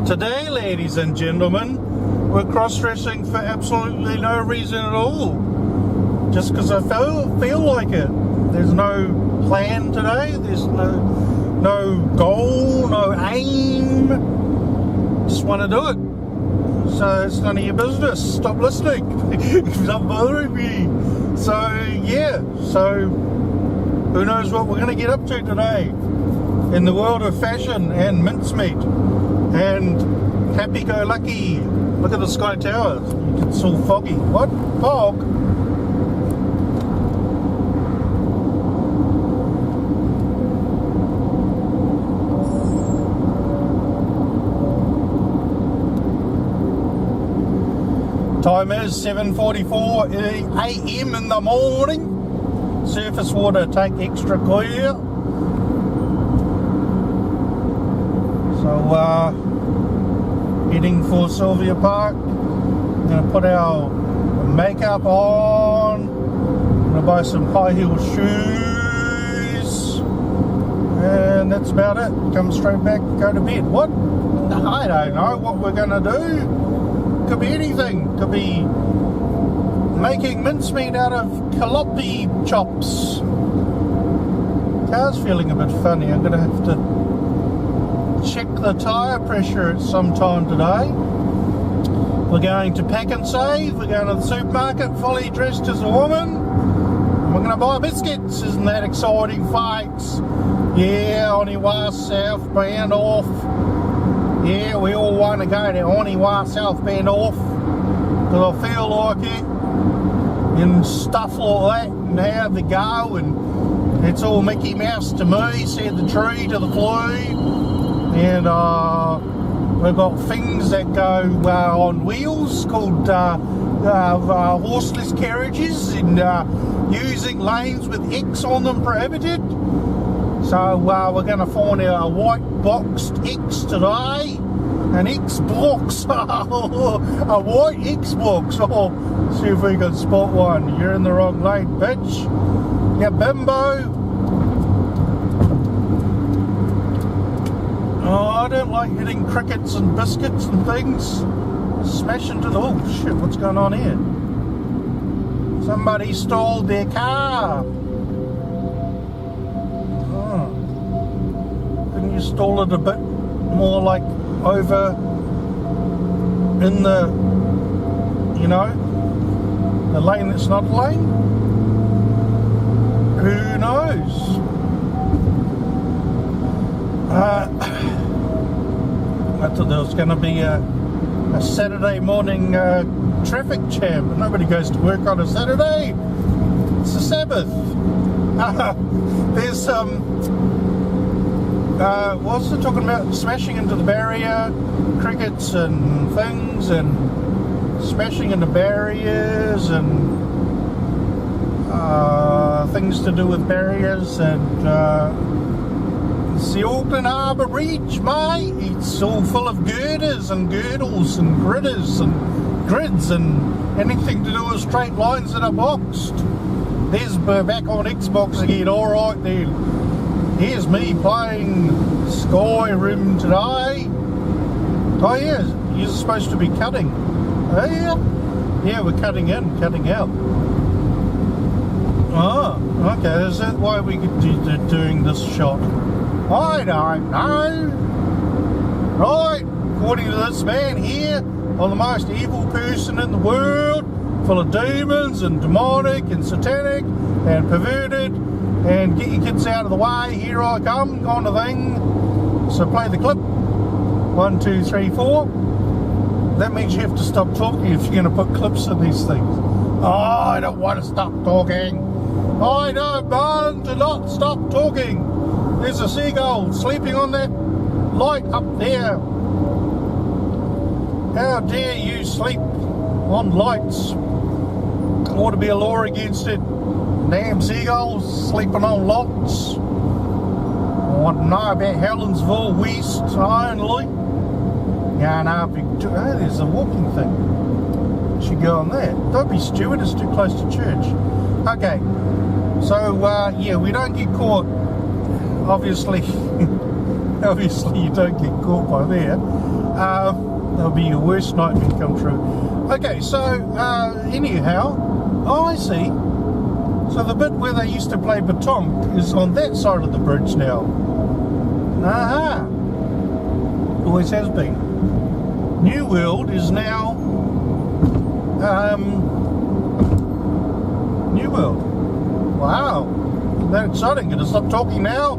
Today, ladies and gentlemen, we're cross-dressing for absolutely no reason at all. Just because I feel like it. There's no plan today. There's no goal, no aim. Just want to do it. So it's none of your business. Stop listening. Stop bothering me. So yeah. So who knows what we're going to get up to today in the world of fashion and mincemeat and happy-go-lucky. Look at the Sky Tower. It's all foggy. What? Fog? Time is 7:44 a.m. in the morning. Surface water take extra clear. So heading for Sylvia Park. I'm going to put our makeup on. I'm going to buy some high heel shoes. And that's about it. Come straight back, go to bed. What? I don't know what we're going to do. Could be anything. Could be making mincemeat out of jalopy chops. Car's feeling a bit funny. I'm going to have to check the tyre pressure at some time today. We're going to Pack and Save. We're going to the supermarket fully dressed as a woman. And we're going to buy biscuits. Isn't that exciting, folks? Yeah, Oniwa southbound off. Yeah, we all want to go to Oniwa southbound off because I feel like it and stuff like that and have the go, and it's all Mickey Mouse to me, said the tree to the flea. And we've got things that go on wheels called horseless carriages, and using lanes with X on them prohibited. So we're going to find our white boxed X today. An Xbox. A white Xbox. Oh, see if we can spot one. You're in the wrong lane, bitch. Yeah, bimbo. Oh, I don't like hitting crickets and biscuits and things. Smash into the... Oh, shit, what's going on here? Somebody stole their car. Oh. Couldn't you stall it a bit more like over in the, you know, the lane that's not a lane? Who knows? I thought there was going to be a Saturday morning traffic jam, but nobody goes to work on a Saturday. It's a Sabbath. There's what's it talking about? Smashing into the barrier, crickets and things, and smashing into barriers and things to do with barriers, and it's the Auckland Harbour Bridge, mate. It's all full of girders and girdles and gridders and grids and anything to do with straight lines that are boxed. There's back on Xbox again. Alright then. Here's me playing Skyrim today. Oh yeah, you're supposed to be cutting. Oh yeah? Yeah, we're cutting in, cutting out. Oh, okay, is that why we're doing this shot? I don't know. Right, according to this man here, I'm the most evil person in the world, full of demons and demonic and satanic and perverted, and get your kids out of the way, here I come, kind of thing. So play the clip. 1, 2, 3, 4. That means you have to stop talking if you're going to put clips in these things. Oh, I don't want to stop talking. I don't want to not stop talking. There's a seagull sleeping on that light up there. How dare you sleep on lights? There ought to be a law against it. Damn seagulls sleeping on lots. I want to know about Helensville West only. Yeah, no, Victoria. Oh, there's a walking thing. Should go on there. Don't be stupid, it's too close to church. Okay, so yeah, we don't get caught, obviously, Obviously, you don't get caught by there. That'll be your worst nightmare come true. Okay, so anyhow, I see. So the bit where they used to play Batonk is on that side of the bridge now. Aha! Always has been. New World is now New World. Wow, isn't that exciting? Gonna stop talking now.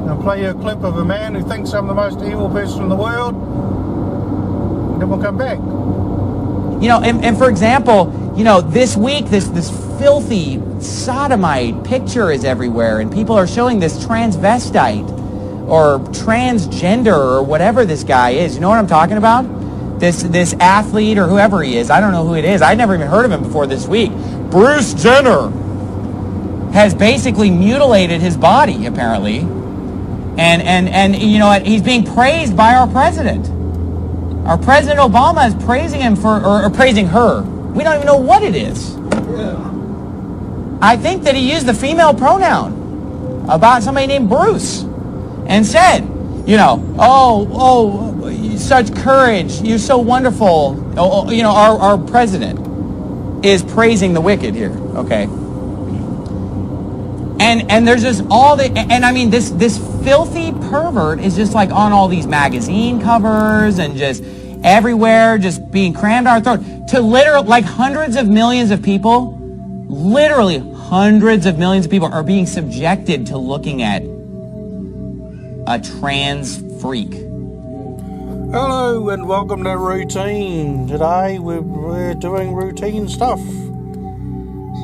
I'll play you a clip of a man who thinks I'm the most evil person in the world. And then we'll come back. You know, and for example, you know, this week this filthy sodomite picture is everywhere, and people are showing this transvestite or transgender or whatever this guy is. You know what I'm talking about? This athlete or whoever he is. I don't know who it is. I'd never even heard of him before this week. Bruce Jenner has basically mutilated his body, apparently. And you know what? He's being praised by our president. Our President Obama is praising him or praising her. We don't even know what it is. Yeah. I think that he used the female pronoun about somebody named Bruce and said, you know, oh, such courage. You're so wonderful. Oh, you know, our president is praising the wicked here. Okay. And there's just all the, and I mean, this filthy pervert is just like on all these magazine covers and just everywhere, just being crammed down our throat to literally, like hundreds of millions of people, literally hundreds of millions of people are being subjected to looking at a trans freak. Hello and welcome to Routine. Today we're doing routine stuff.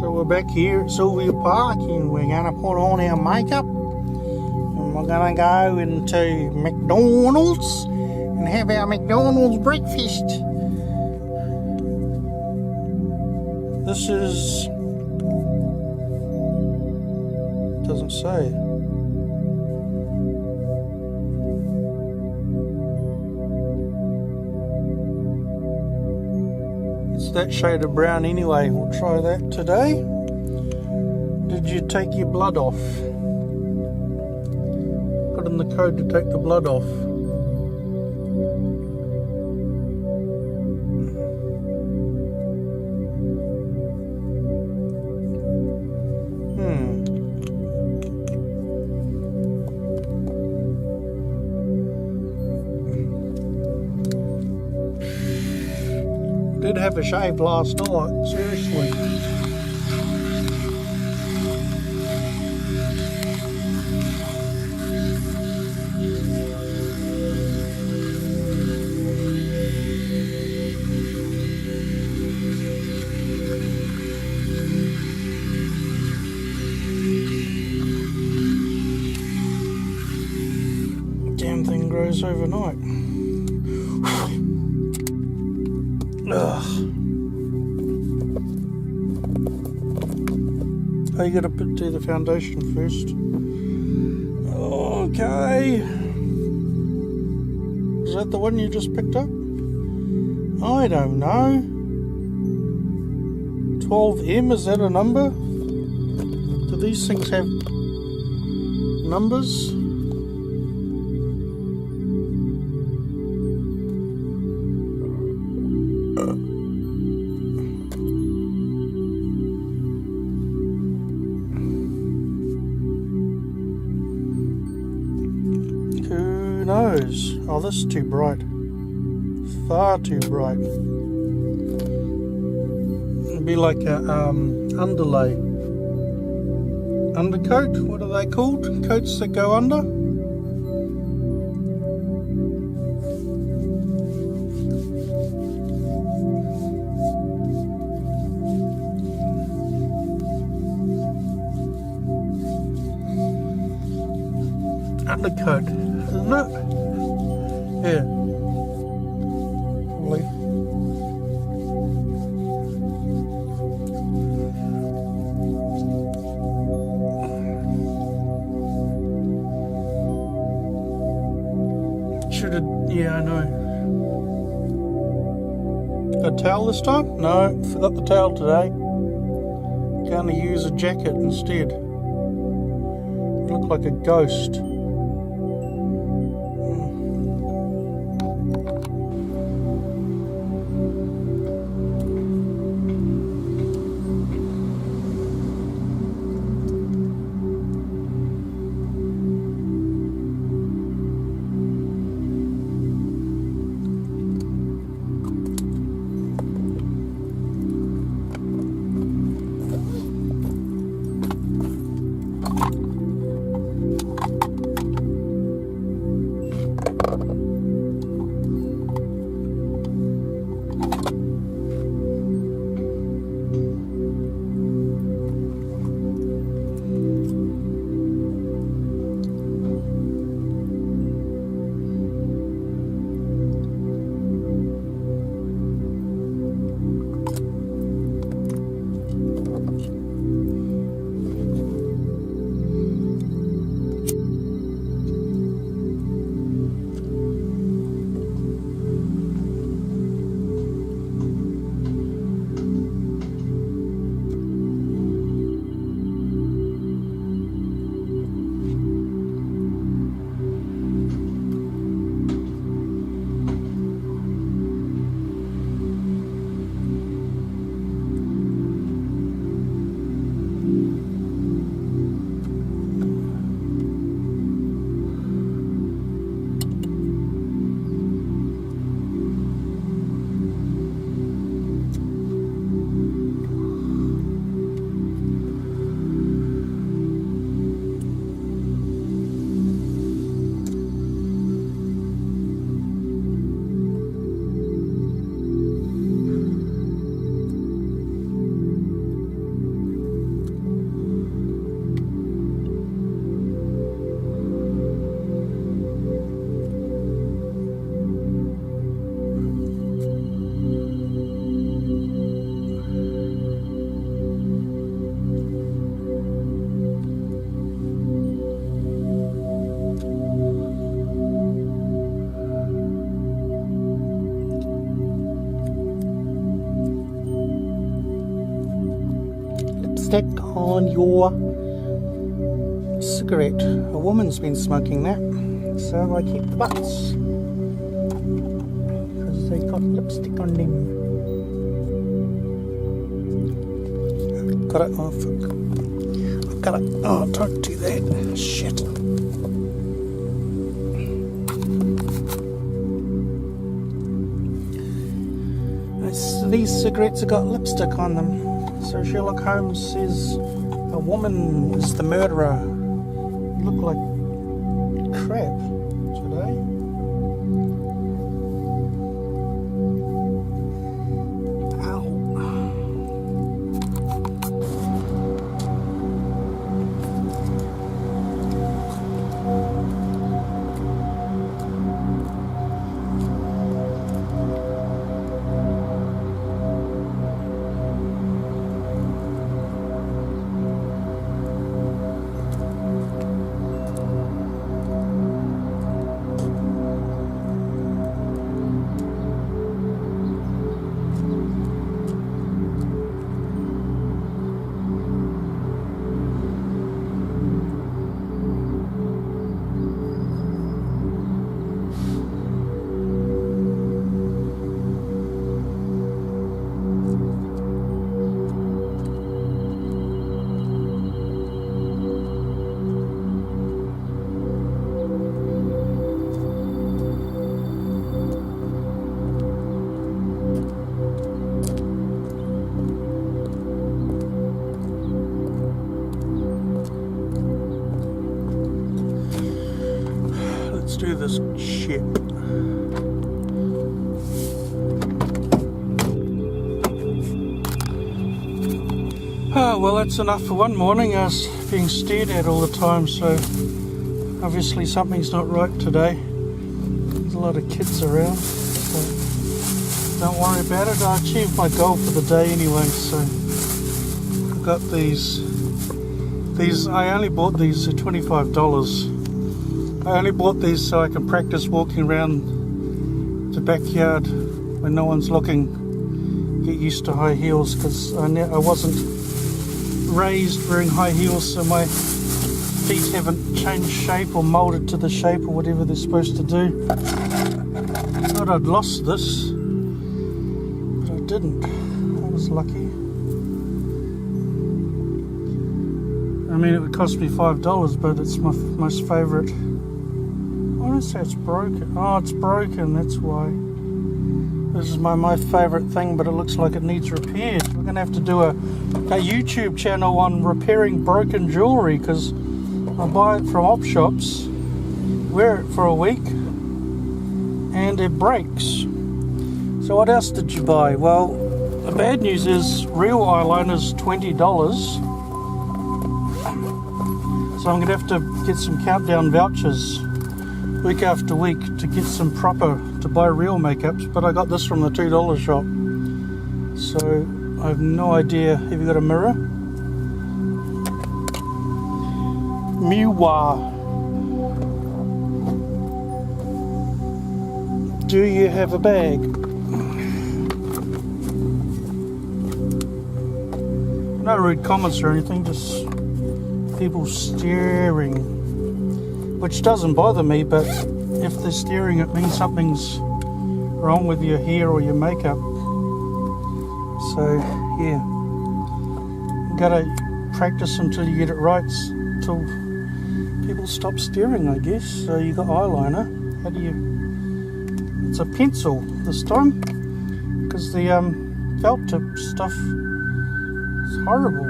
So we're back here at Sylvia Park and we're going to put on our makeup and we're going to go into McDonald's and have our McDonald's breakfast. This is... doesn't say. It's that shade of brown anyway. We'll try that today. Did you take your blood off? Put in the code to take the blood off. Did have a shave last night, seriously. Damn thing grows overnight. Ugh. Oh, you gotta do the foundation first. Okay. Is that the one you just picked up? I don't know. 12M, is that a number? Do these things have numbers? Who knows? Oh, this is too bright. Far too bright. It'd be like a underlay. Undercoat? What are they called? Coats that go under? Undercoat, isn't it? Yeah. Probably. Should have, yeah, I know. A towel this time? No, forgot the towel today. Gonna use a jacket instead. You look like a ghost. lipstick on your cigarette. A woman's been smoking that, so I keep the butts because they got lipstick on them. Got it. Oh fuck! I've got it. Oh, don't do that. Shit. These cigarettes have got lipstick on them. So Sherlock Holmes says a woman is the murderer. You look like crap today. Ow. Let's do this shit. Oh, well, that's enough for one morning. I was being stared at all the time, so obviously something's not right today. There's a lot of kids around, so don't worry about it. I achieved my goal for the day anyway, so I've got these. I only bought these at $25. I only bought these so I can practice walking around the backyard when no one's looking. Get used to high heels, because I wasn't raised wearing high heels, so my feet haven't changed shape or molded to the shape or whatever they're supposed to do. I thought I'd lost this, but I didn't. I was lucky. I mean, it would cost me $5, but it's my most favourite. I want to say it's broken. Oh, it's broken, that's why. This is my favourite thing, but it looks like it needs repaired. We're going to have to do a YouTube channel on repairing broken jewellery, because I buy it from op shops, wear it for a week, and it breaks. So what else did you buy? Well, the bad news is real eyeliner's $20. So I'm going to have to get some countdown vouchers week after week to get some to buy real makeups, but I got this from the $2 shop. So I have no idea. Have you got a mirror? Miwa. Do you have a bag? No rude comments or anything, just people staring, which doesn't bother me, but if they're staring, it means something's wrong with your hair or your makeup. So yeah, you gotta practice until you get it right, till people stop staring, I guess. So you got eyeliner. How do you? It's a pencil this time, because the felt tip stuff is horrible.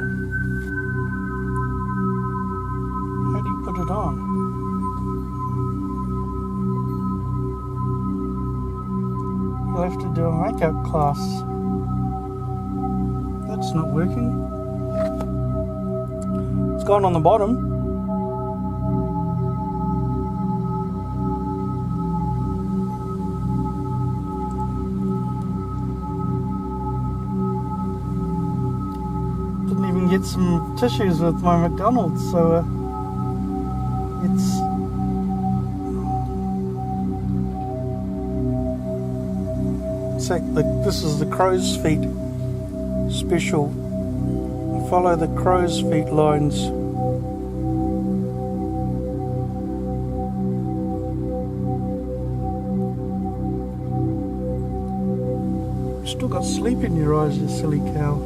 How do you put it on? You'll have to do a makeup class. That's not working. It's gone on the bottom. Didn't even get some tissues with my McDonald's, so this is the crow's feet special follow the crow's feet lines. Still got sleep in your eyes, you silly cow.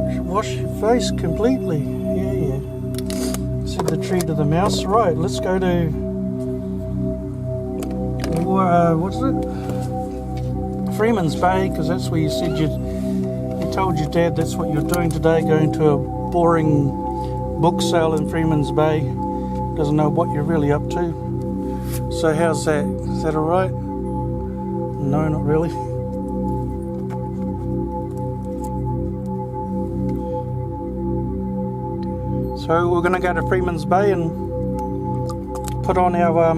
You should wash your face completely. Yeah. Said the treat of the mouse. Right, let's go to what's it? Freeman's Bay, because that's where you said you told your dad that's what you're doing today, going to a boring book sale in Freeman's Bay. Doesn't know what you're really up to. So how's that? Is that alright? No, not really. So we're going to go to Freeman's Bay and put on our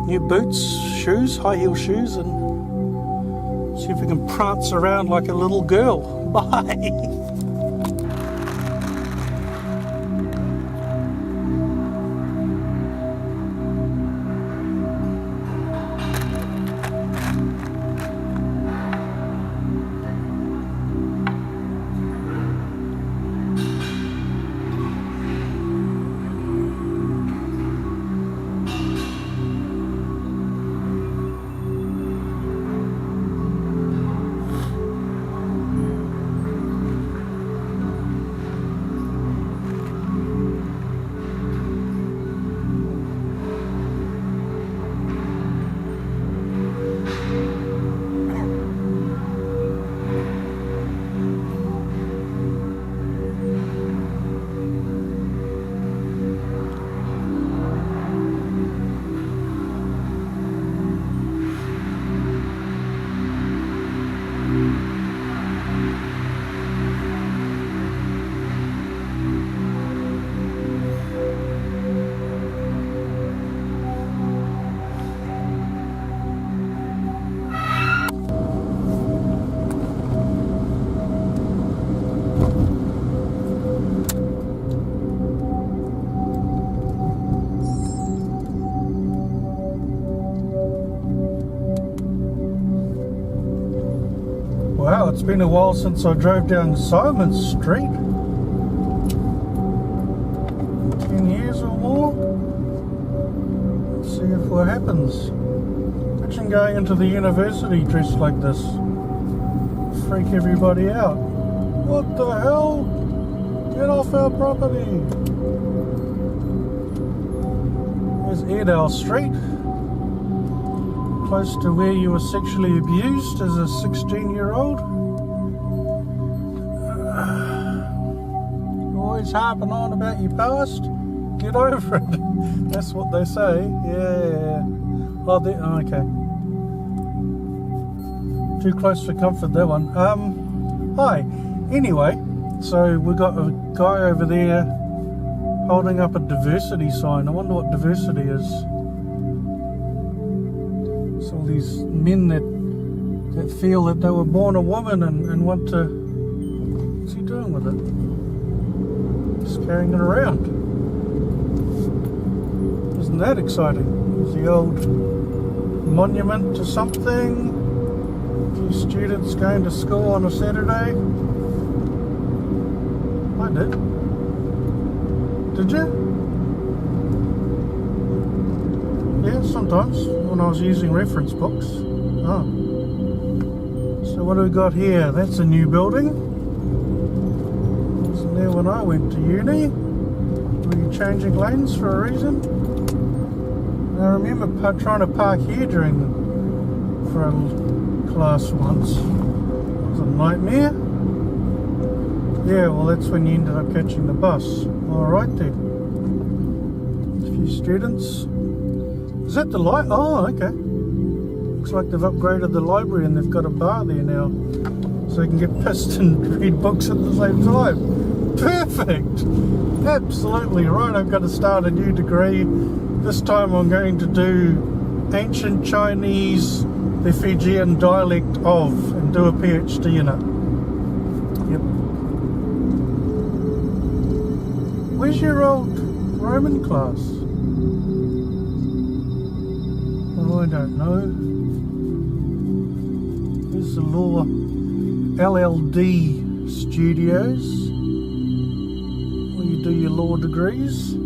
new boots, shoes, high heel shoes, and see if we can prance around like a little girl. Bye! Wow, it's been a while since I drove down Simon Street. 10 years or more. Let's see if what happens. Imagine going into the university dressed like this. Freak everybody out. What the hell? Get off our property. There's Airedale Street. Close to where you were sexually abused as a 16-year-old. Always harping on about your past. Get over it. That's what they say. Yeah. Oh, okay. Too close for comfort, that one. Hi. Anyway, so we got a guy over there holding up a diversity sign. I wonder what diversity is. All these men that feel that they were born a woman and want to... What's he doing with it? Just carrying it around. Isn't that exciting? There's the old monument to something. A few students going to school on a Saturday. I did. Did you? Yeah, sometimes, when I was using reference books. Oh. So what do we got here? That's a new building. Wasn't there when I went to uni. Were you changing lanes for a reason? I remember trying to park here for a class once. It was a nightmare. Yeah, well that's when you ended up catching the bus. Alright then. A few students. Is that the light? Oh, okay. Looks like they've upgraded the library and they've got a bar there now. So you can get pissed and read books at the same time. Perfect! Absolutely right. I've got to start a new degree. This time I'm going to do Ancient Chinese, the Fijian dialect of, and do a PhD in it. Yep. Where's your old Roman class? I don't know. Here's the law LLD Studios, where you do your law degrees.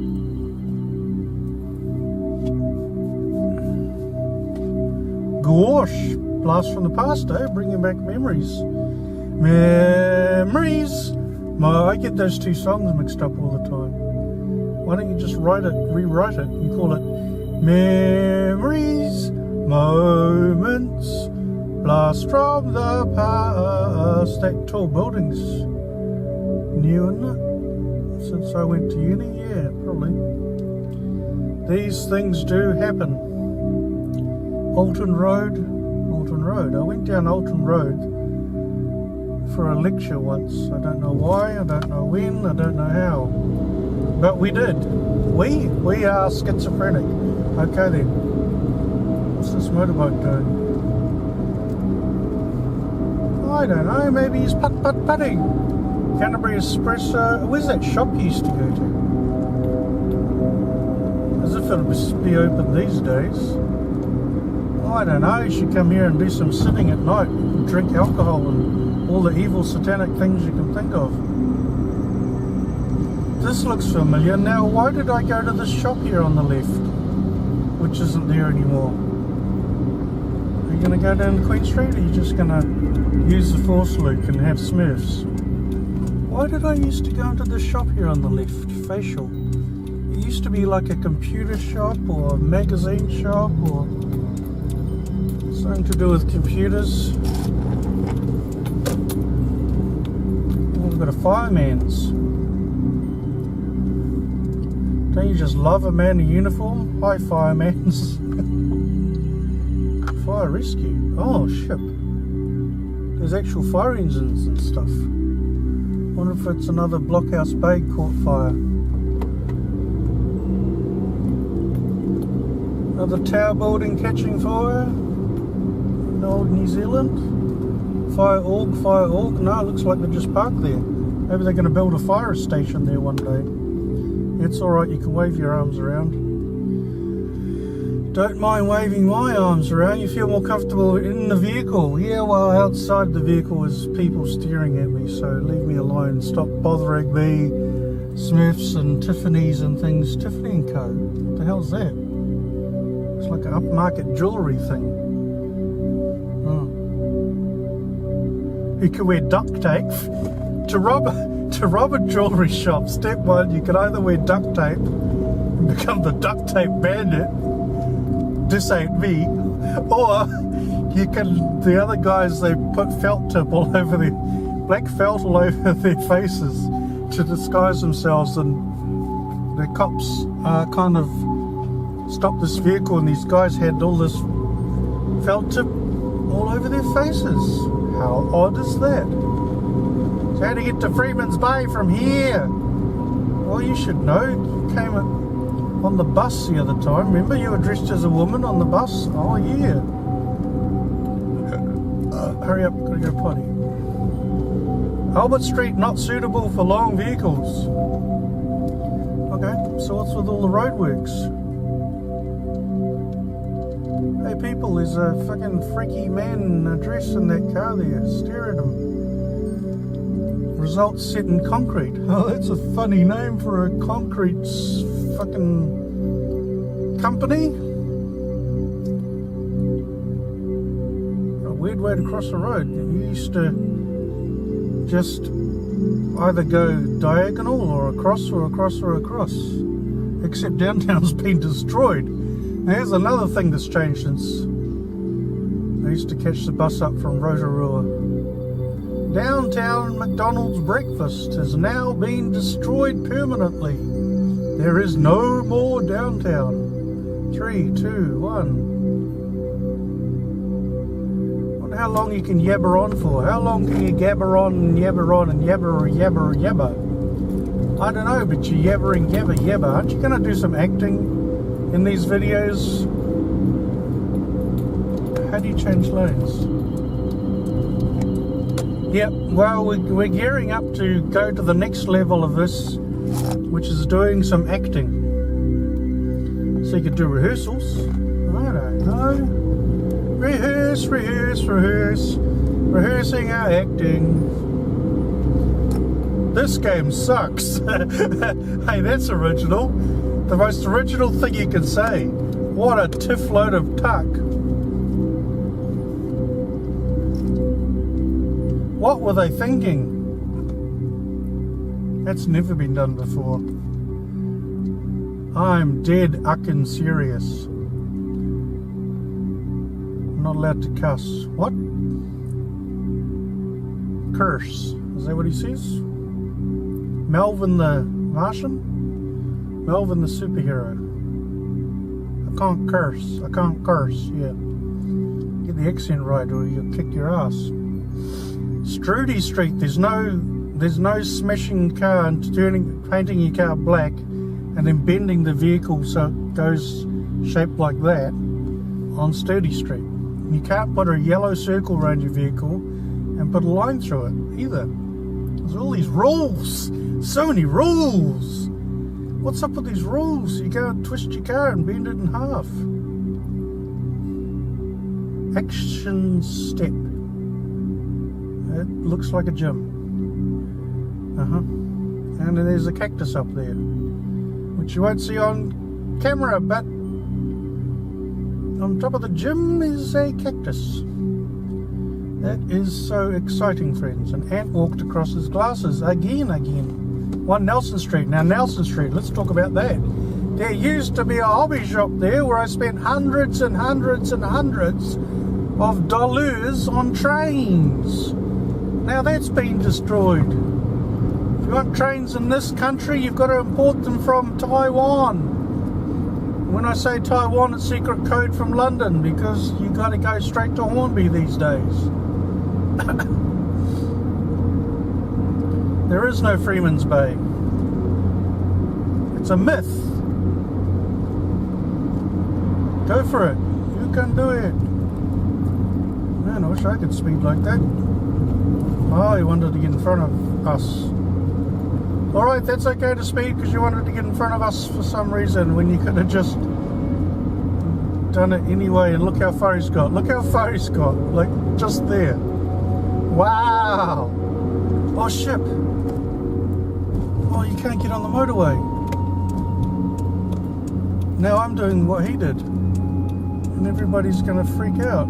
Gosh, blast from the past, eh? Bringing back memories. Memories. I get those two songs mixed up all the time. Why don't you just rewrite it, and call it Memories, Moments, Blast from the Past. That tall buildings, new, isn't it? Since I went to uni, yeah, probably. These things do happen. Alton Road. I went down Alton Road for a lecture once. I don't know why, I don't know when, I don't know how. But we did. We are schizophrenic. Okay then. What's this motorbike doing? I don't know, maybe he's putting. Canterbury Espresso. Where's that shop you used to go to? As if it would be open these days. I don't know, you should come here and do some sitting at night and drink alcohol and all the evil satanic things you can think of. This looks familiar. Now, why did I go to this shop here on the left, which isn't there anymore? Are you going to go down Queen Street, or are you just going to use the Force Loop and have Smurfs? Why did I used to go into this shop here on the left, Facial? It used to be like a computer shop or a magazine shop or something to do with computers. Oh, we've got a fireman's. Don't you just love a man in uniform? Hi, fireman's. Fire rescue. Oh, ship. There's actual fire engines and stuff. Wonder if it's another Blockhouse Bay caught fire. Another tower building catching fire. In old New Zealand. Fire org. No, it looks like they're just parked there. Maybe they're going to build a fire station there one day. It's alright, you can wave your arms around. Don't mind waving my arms around, you feel more comfortable in the vehicle. Yeah, well, outside the vehicle is people staring at me, so leave me alone. Stop bothering me. Smurfs and Tiffany's and things. Tiffany & Co. What the hell's that? It's like an upmarket jewellery thing. You can wear duct tape to rob a jewellery shop. Step one, you can either wear duct tape and become the duct tape bandit. This ain't me. Or you can, the other guys, they put felt tip all over their, black felt all over their faces to disguise themselves, and the cops kind of stopped this vehicle, and these guys had all this felt tip all over their faces. How odd is that? So how to get to Freeman's Bay from here? Well, you should know. You came on the bus the other time. Remember, you were dressed as a woman on the bus? Oh, yeah. Hurry up, gotta go potty. Albert Street not suitable for long vehicles. Okay, so what's with all the roadworks? Hey people, there's a fucking freaky man in a dress in that car there. Stare at him. Results set in concrete. Oh, that's a funny name for a concrete fucking company. A weird way to cross the road. You used to just either go diagonal or across or across or across. Except downtown's been destroyed. Here's another thing that's changed since I used to catch the bus up from Rotorua. Downtown McDonald's breakfast has now been destroyed permanently. There is no more downtown. 3, 2, 1. Wonder how long you can yabber on for. How long can you gabber on and yabber on and yabber? I don't know, but you're yabbering yabber. Aren't you going to do some acting in these videos? How do you change lanes? Yep, well, we're gearing up to go to the next level of this, which is doing some acting. So you could do rehearsals. I don't know. Rehearsing our acting. this game sucks. Hey, that's original. The most original thing you can say. What a tiff load of tuck. What were they thinking? That's never been done before. I'm dead uckin' serious. I'm not allowed to cuss. What? Curse. Is that what he says? Melvin the Martian? Melvin the superhero. I can't curse. I can't curse. Yeah. Get the accent right or you'll kick your ass. Strudy Street. There's no smashing a car and painting your car black and then bending the vehicle so it goes shaped like that on Sturdy Street. You can't put a yellow circle around your vehicle and put a line through it either. There's all these rules. So many rules. What's up with these rules? You go and twist your car and bend it in half. Action step. It looks like a gym. And then there's a cactus up there, which you won't see on camera, but on top of the gym is a cactus. That is so exciting, friends. An ant walked across his glasses again. One Nelson Street. Now Nelson Street, let's talk about that. There used to be a hobby shop there where I spent hundreds and hundreds and hundreds of dollars on trains. Now that's been destroyed. If you want trains in this country, you've got to import them from Taiwan. When I say Taiwan, it's secret code from London because you got to go straight to Hornby these days. There is no Freeman's Bay. It's a myth. Go for it. You can do it. Man, I wish I could speed like that. Oh, he wanted to get in front of us. Alright, that's okay to speed because you wanted to get in front of us for some reason when you could have just done it anyway. And look how far he's got. Look how far he's got. Like, just there. Wow. Oh, ship. Oh, you can't get on the motorway. Now I'm doing what he did. And everybody's going to freak out.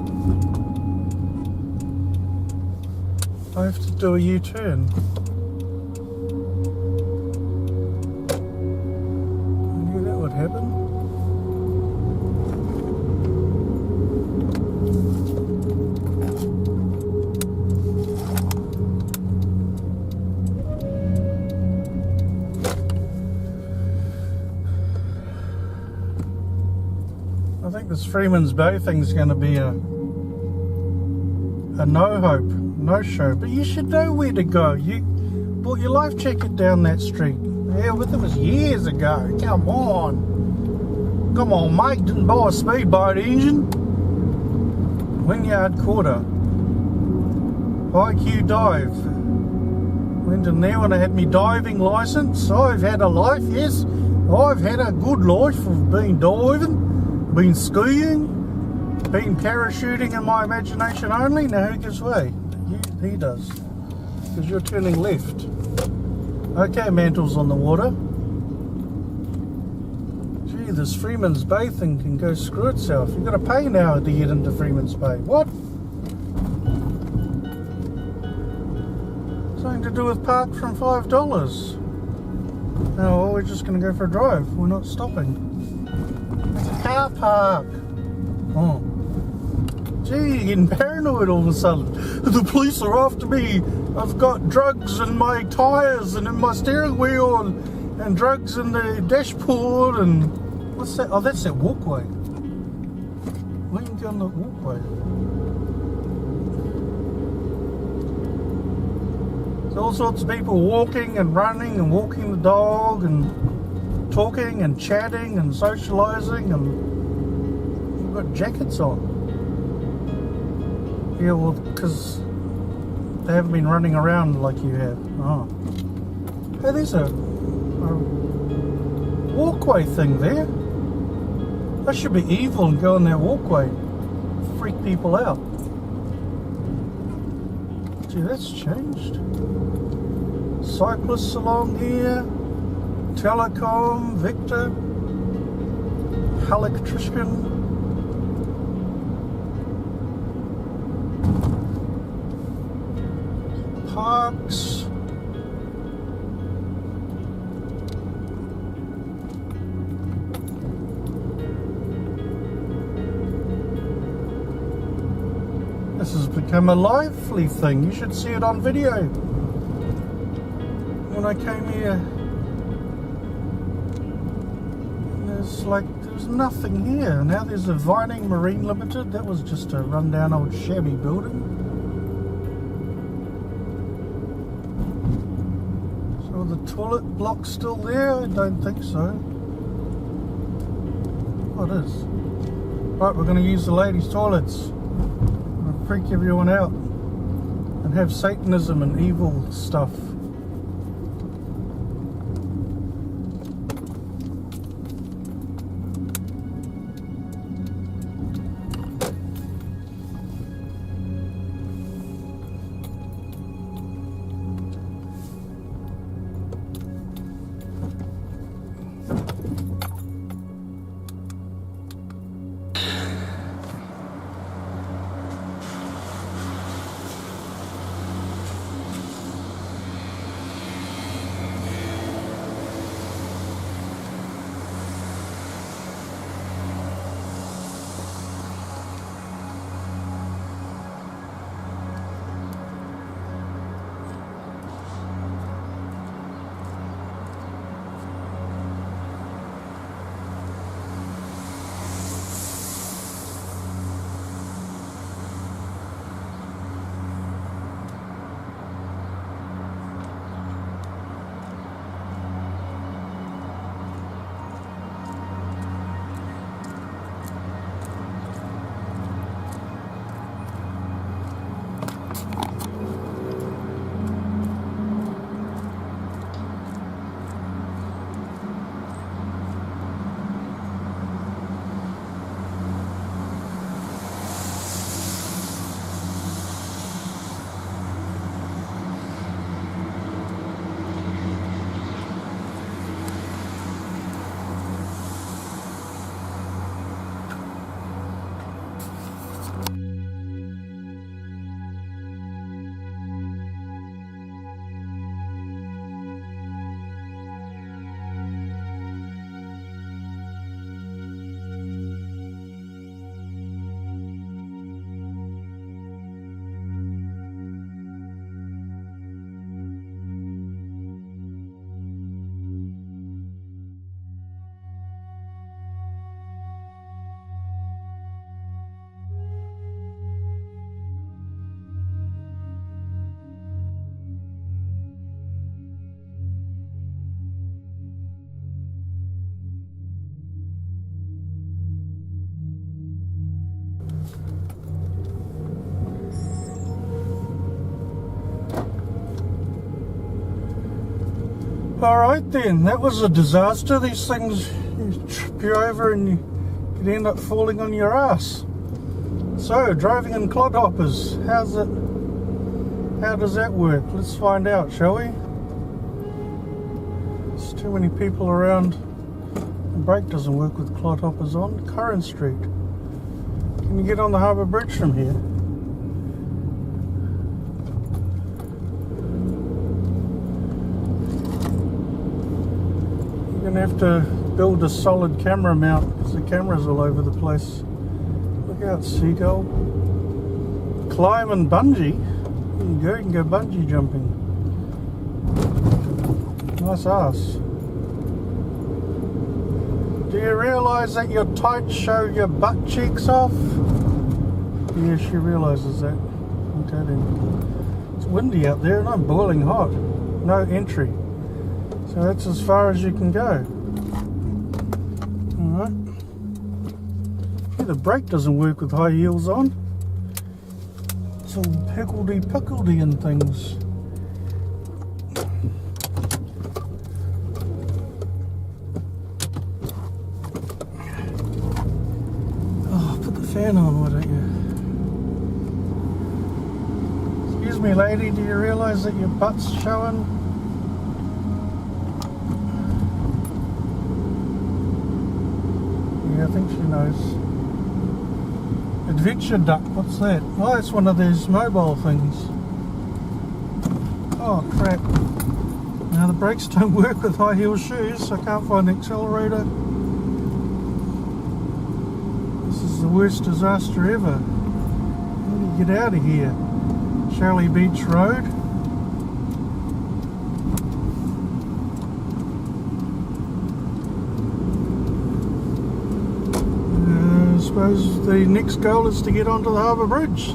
I have to do a U-turn. I knew that would happen. I think this Freeman's Bay thing's going to be a no-hope, no-show. But you should know where to go. You bought your life jacket down that street. Yeah, but that was years ago. Come on. Come on, mate. Didn't buy a speedboat engine. Wynyard Quarter. IQ Dive. Went in there when I had my diving licence. I've had a life, yes. I've had a good life of been diving. Been skiing, been parachuting in my imagination only. Now who gives way? He does, because you're turning left. Okay, Mantle's on the water. Gee, this Freeman's Bay thing can go screw itself. You've got to pay now to get into Freeman's Bay. What? Something to do with park from $5. Oh, well, we're just going to go for a drive. We're not stopping. Car park. Oh. Gee, you're getting paranoid all of a sudden. The police are after me. I've got drugs in my tyres and in my steering wheel and drugs in the dashboard and... What's that? Oh, that's that walkway. Why can you go on the walkway? There's all sorts of people walking and running and walking the dog and talking and chatting and socialising, and you've got jackets on. Yeah, well, because they haven't been running around like you have. Oh. Hey, there's a walkway thing there. I should be evil and go on that walkway. Freak people out. Gee, that's changed. Cyclists along here. Telecom, Victor, Electrician. Parks. This has become a lively thing. You should see it on video. When I came here, there's nothing here. Now there's a Vining Marine Limited. That was just a rundown old shabby building. So the toilet block's still there? I don't think so. Oh, it is. Right, we're going to use the ladies' toilets. Freak everyone out and have Satanism and evil stuff. Alright then, that was a disaster. These things, you trip you over and you could end up falling on your ass. So, driving in clodhoppers, how does that work? Let's find out, shall we? There's too many people around. The brake doesn't work with clodhoppers on. Curran Street. Can you get on the Harbour Bridge from here? You're going to have to build a solid camera mount because the camera's all over the place. Look out, seagull. Climb and bungee. You can go bungee jumping. Nice ass. Do you realise that your tights show your butt cheeks off? Yeah, she realises that. Okay then. It's windy out there and I'm boiling hot. No entry. So that's as far as you can go. Alright. Yeah, the brake doesn't work with high heels on. It's all higgledy-pickledy and things. Oh, put the fan on, why don't you? Excuse me, lady, do you realise that your butt's showing? Yeah, I think she knows. Adventure Duck, what's that? Oh, it's one of these mobile things. Oh, crap. Now the brakes don't work with high heel shoes, so I can't find the accelerator. This is the worst disaster ever. How do you get out of here? Shirley Beach Road. I suppose the next goal is to get onto the Harbour Bridge.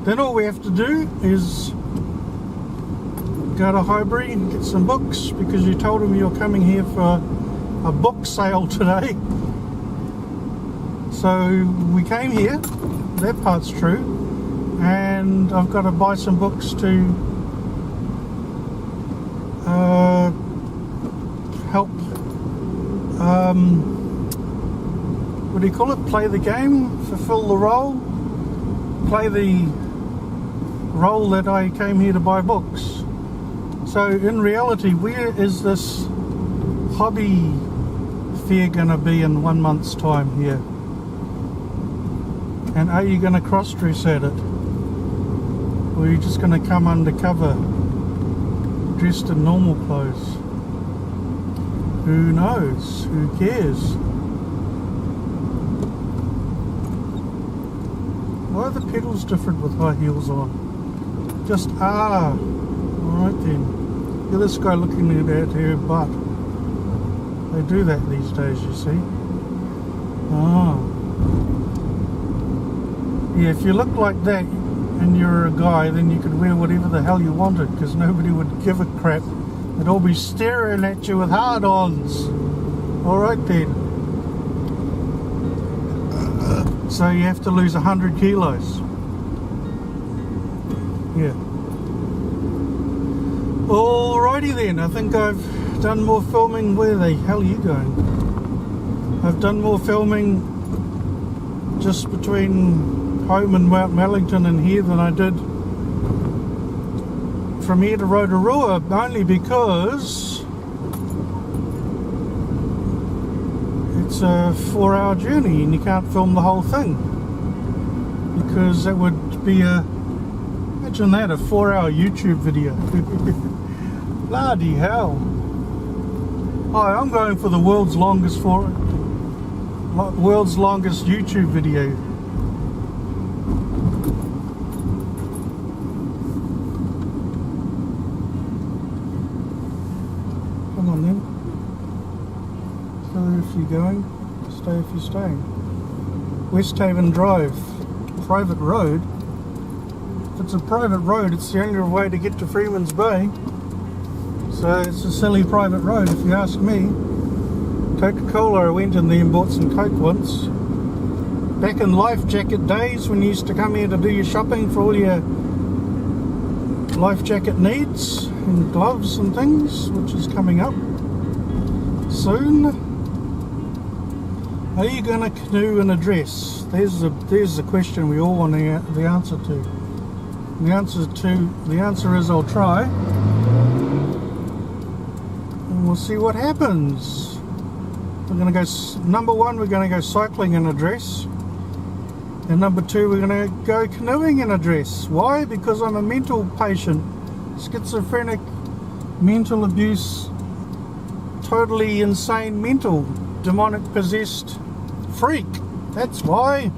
Then all we have to do is go to Highbury and get some books, because you told him you're coming here for a book sale today. So we came here, that part's true, and I've got to buy some books to help, what do you call it, play the game, fulfill the role, play the role that I came here to buy books. So in reality, where is this hobby fair going to be in 1 month's time here? And are you going to cross-dress at it? Or are you just going to come undercover, dressed in normal clothes? Who knows? Who cares? Why are the pedals different with high heels on? Just alright then. Look at this guy looking at her butt. They do that these days, you see. Yeah, if you look like that and you're a guy, then you could wear whatever the hell you wanted, because nobody would give a crap. They'd all be staring at you with hard-ons. Alright then. So you have to lose 100 kilos. Yeah. Alrighty then, I think I've done more filming. Where the hell are you going? I've done more filming just between home and Mount Wellington and here than I did from here to Rotorua, only because it's a 4-hour journey and you can't film the whole thing, because that would be imagine that, a 4-hour YouTube video. Bloody hell. Hi, I'm going for the world's longest YouTube video. Come on then. So if you're going, stay if you're staying. Westhaven Drive, private road. If it's a private road, it's the only way to get to Freeman's Bay. So it's a silly private road if you ask me. Coca-Cola, I went in there and bought some Coke once. Back in Life Jacket days, when you used to come here to do your shopping for all your life jacket needs and gloves and things, which is coming up soon. Are you going to canoe in a dress? There's the question we all want the answer to. The answer is I'll try, and we'll see what happens. We're going to go, number one, we're going to go cycling in a dress, and number two, we're going to go canoeing in a dress. Why? Because I'm a mental patient, schizophrenic, mental abuse, totally insane, mental, demonic possessed freak. That's why.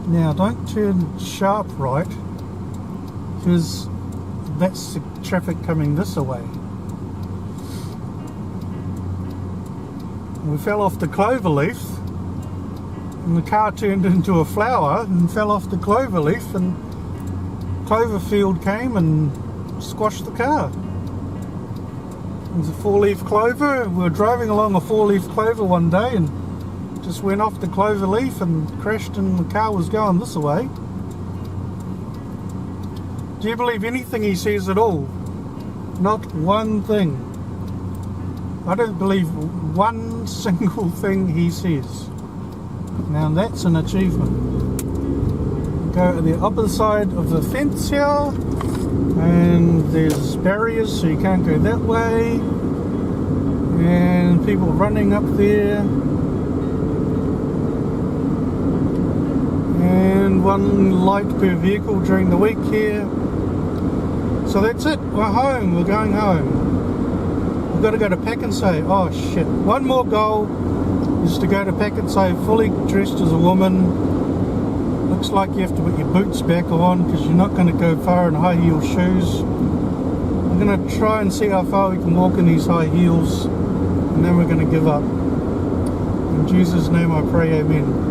Now don't turn sharp right, because that's the traffic coming this way. We fell off the clover leaf, and the car turned into a flower and fell off the clover leaf, and Cloverfield came and squashed the car. It was a 4-leaf clover. We were driving along a 4-leaf clover one day and just went off the clover leaf and crashed, and the car was going this way. Do you believe anything he says at all? Not one thing. I don't believe one single thing he says. Now that's an achievement. Go to the opposite side of the fence here, and there's barriers so you can't go that way, and people running up there. and 1 light per vehicle during the week here. So that's it, we're home, we're going home. We've got to go to Pak'nSave. Oh shit, one more goal is to go to Pak'nSave fully dressed as a woman. Looks like you have to put your boots back on because you're not going to go far in high heel shoes. We're going to try and see how far we can walk in these high heels, and then we're going to give up. In Jesus' name I pray, amen.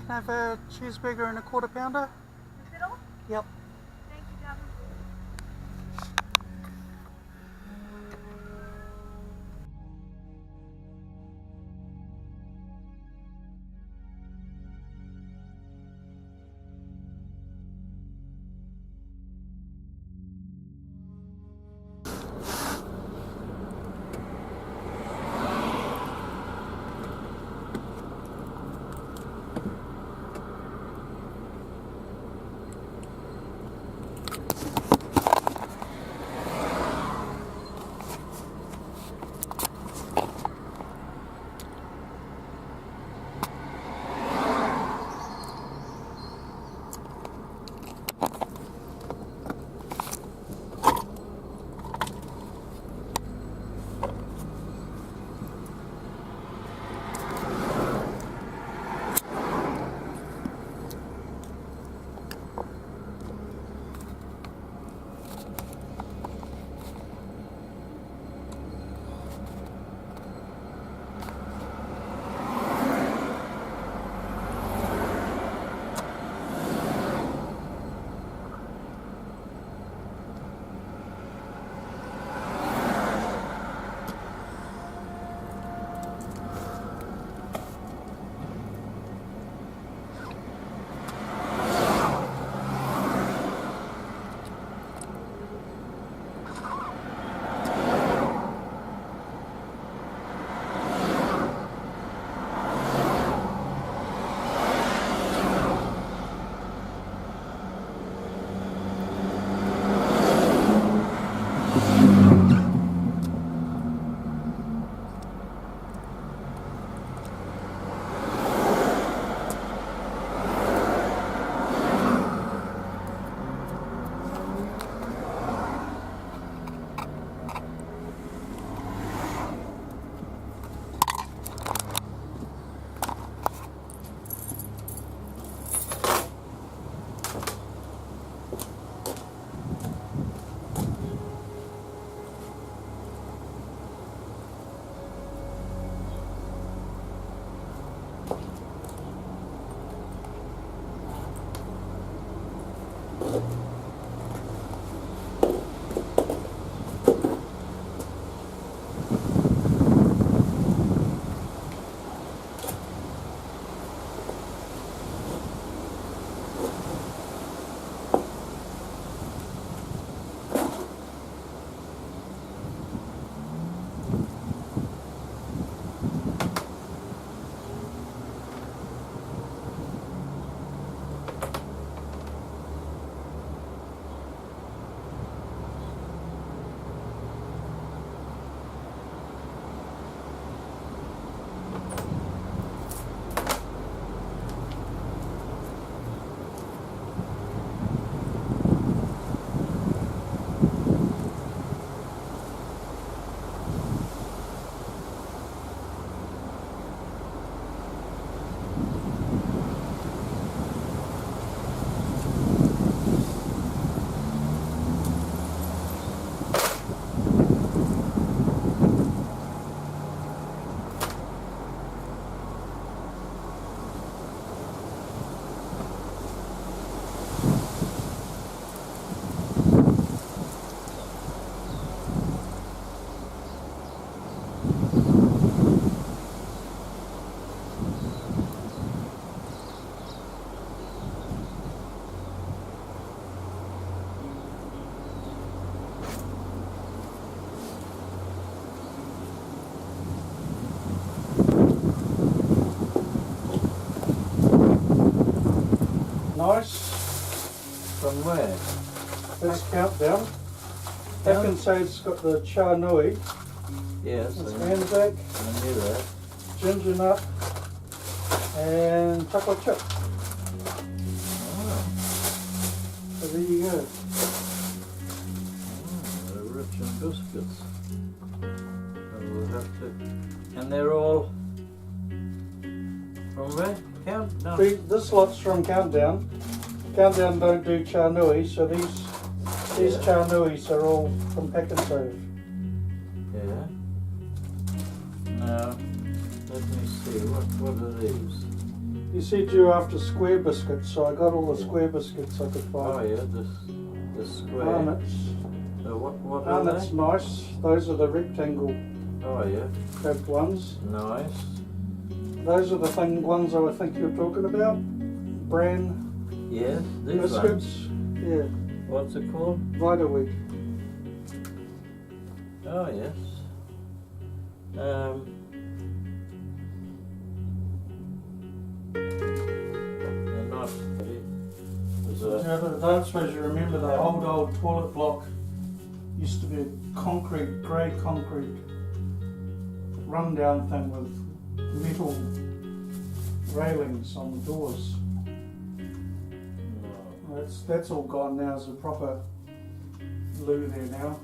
Can I have a cheeseburger and a quarter pounder? Is it all? Yep. Thank you, darling. Nice. From where? There's Countdown. Hacken Sade's got the Cha Nui, Yes, it's I Anzac, knew that. Ginger Nut, and Chocolate Chip. Oh, So there you go. they're rich in biscuits. So we'll have to... And they're all... From where? No. This lot's from Countdown. Countdown don't do Cha Nui, so these Cha Nuis are all from Pack and Save. Yeah. Now, let me see, what are these? You said you were after square biscuits, so I got all the square biscuits I could Oh find. yeah, this square. Arnott's. What are Arnott's they? nice. Those are the rectangle Oh yeah, shaped ones. nice. Those are the ones I think you're talking about. Bran Yes, these biscuits. ones. Yeah, What's it called? Vita Wheat. Oh yes. They're not. There's I don't suppose you remember the old toilet block used to be a grey concrete rundown thing with metal railings on the doors. no. That's all gone now. There's a proper loo there now.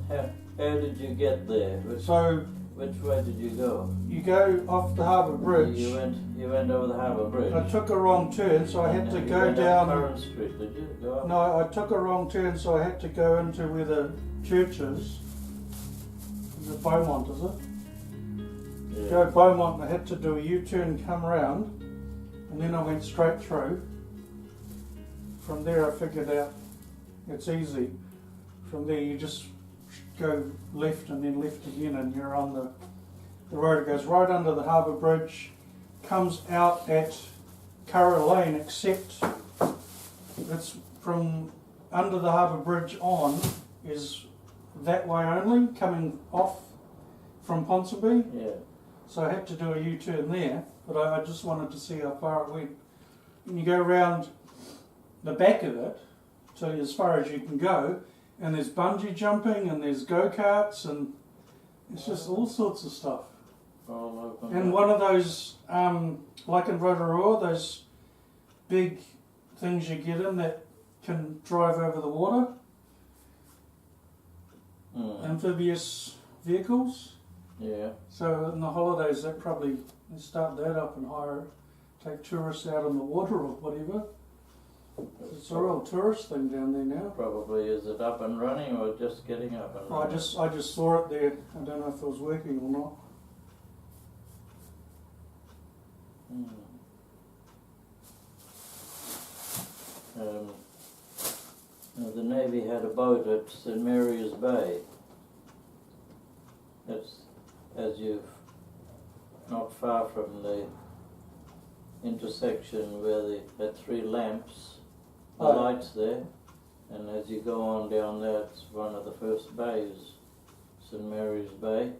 How did you get there? So Which way did you go? you go off the Harbour Bridge. You went over the Harbour Bridge. I took a wrong turn, so I had to You go went down. up Curran Street, did you? Go up? No, I took a wrong turn, so I had to go into where the church is. Is it Beaumont, is it? Yeah. Go Beaumont, and I had to do a U-turn, come round, and then I went straight through. From there I figured out it's easy. From there you just go left and then left again, and you're on the road. It goes right under the Harbour Bridge, comes out at Curra Lane, except it's from under the Harbour Bridge on is that way only, coming off from Ponsonby. Yeah. So I had to do a U-turn there, but I just wanted to see how far it went. And you go around the back of it till as far as you can go, and there's bungee jumping and there's go-karts and it's just all sorts of stuff. All open. And one of those, like in Rotorua, those big things you get in that can drive over the water, amphibious vehicles. Yeah. So in the holidays, they start that up and take tourists out on the water or whatever. It's a real tourist thing down there now. Probably, is it up and running or just getting up and running? I just saw it there. I don't know if it was working or not. Navy had a boat at St Mary's Bay. That's as you've not far from the intersection where they had 3 lamps, the Oh. lights there, and as you go on down there, it's one of the first bays, St Mary's Bay.